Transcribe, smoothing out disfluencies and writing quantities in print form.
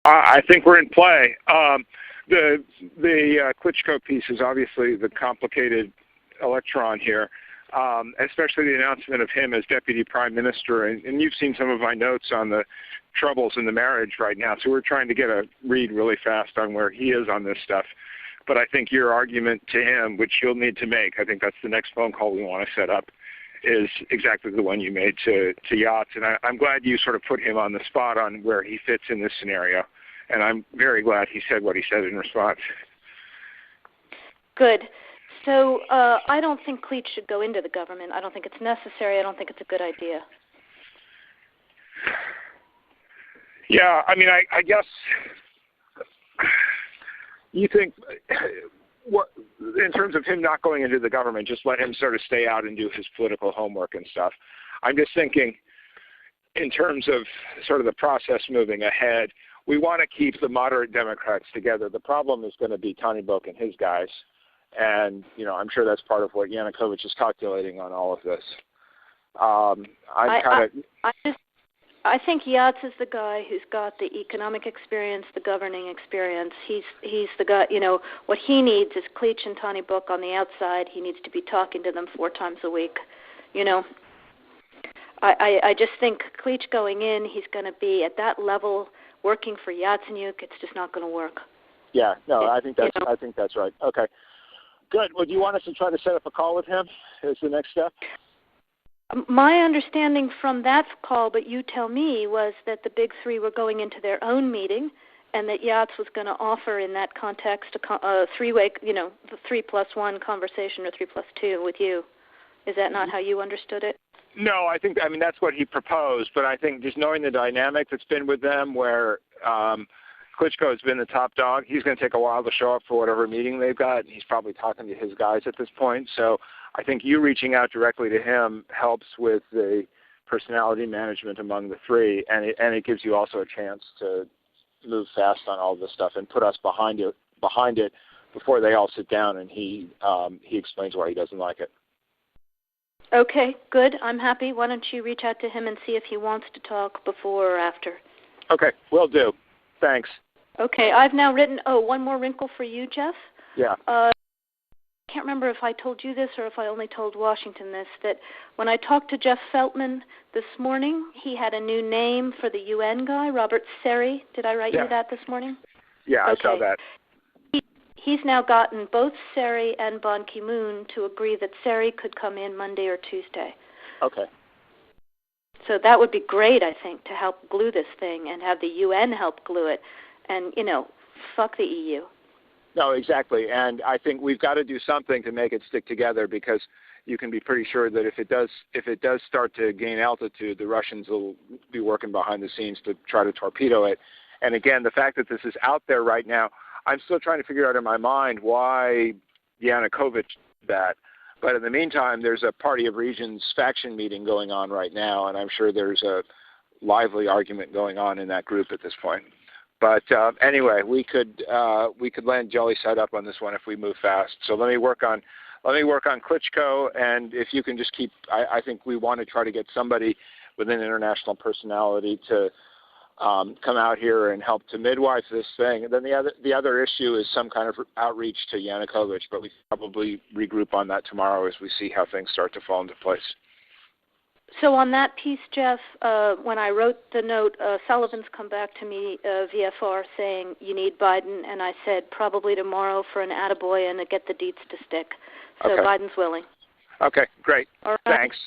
I think we're in play. The Klitschko piece is obviously the complicated electron here, especially the announcement of him as deputy prime minister. And you've seen some of my notes on the troubles in the marriage right now, so we're trying to get a read really fast on where he is on this stuff. But I think your argument to him, which you'll need to make, I think that's the next phone call we want to set up, is exactly the one you made to Yachts. And I'm glad you sort of put him on the spot on where he fits in this scenario. And I'm very glad he said what he said in response. Good. So I don't think Klitsch should go into the government. I don't think it's necessary. I don't think it's a good idea. Yeah, I mean, I guess you think, what, in terms of him not going into the government, just let him sort of stay out and do his political homework and stuff. I'm just thinking in terms of sort of the process moving ahead, we want to keep the moderate Democrats together. The problem is going to be Tannenbaum and his guys. And, I'm sure that's part of what Yanukovych is calculating on all of this. I think Yats is the guy who's got the economic experience, the governing experience. He's the guy, what he needs is Klitsch and Tannenbaum on the outside. He needs to be talking to them 4 times a week, I just think Klitsch going in, he's going to be at that level working for Yatsenyuk. It's just not going to work. Yeah, no, I think that's right. Okay, good. Well, do you want us to try to set up a call with him as the next step? My understanding from that call, but you tell me, was that the big three were going into their own meeting, and that Yats was going to offer in that context a three-way, the 3+1 conversation or 3+2 with you. Is that not how you understood it? No, I mean, that's what he proposed, but I think just knowing the dynamic that's been with them where Klitschko has been the top dog, he's going to take a while to show up for whatever meeting they've got, and he's probably talking to his guys at this point. So I think you reaching out directly to him helps with the personality management among the three, and it gives you also a chance to move fast on all this stuff and put us behind it before they all sit down and he explains why he doesn't like it. Okay, good. I'm happy. Why don't you reach out to him and see if he wants to talk before or after? Okay, will do. Thanks. Okay, I've now written, one more wrinkle for you, Jeff. Yeah. I can't remember if I told you this or if I only told Washington this, that when I talked to Jeff Feltman this morning, he had a new name for the UN guy, Robert Seri. Did I write you that this morning? Yeah, okay. I saw that. He's now gotten both Seri and Ban Ki-moon to agree that Seri could come in Monday or Tuesday. Okay. So that would be great, I think, to help glue this thing and have the UN help glue it. And, fuck the EU. No, exactly. And I think we've got to do something to make it stick together, because you can be pretty sure that if it does start to gain altitude, the Russians will be working behind the scenes to try to torpedo it. And again, the fact that this is out there right now, I'm still trying to figure out in my mind why Yanukovych did that. But in the meantime, there's a Party of Regions faction meeting going on right now, and I'm sure there's a lively argument going on in that group at this point. But anyway, we could land jelly side up on this one if we move fast. So let me work on Klitschko, and if you can just keep, I think we want to try to get somebody with an international personality to come out here and help to midwife this thing. And then the other issue is some kind of outreach to Yanukovych, but we probably regroup on that tomorrow as we see how things start to fall into place. So on that piece, Jeff, when I wrote the note, Sullivan's come back to me, VFR, saying you need Biden, and I said probably tomorrow for an attaboy and to get the deets to stick. So okay. Biden's willing. Okay, great. All right. Thanks.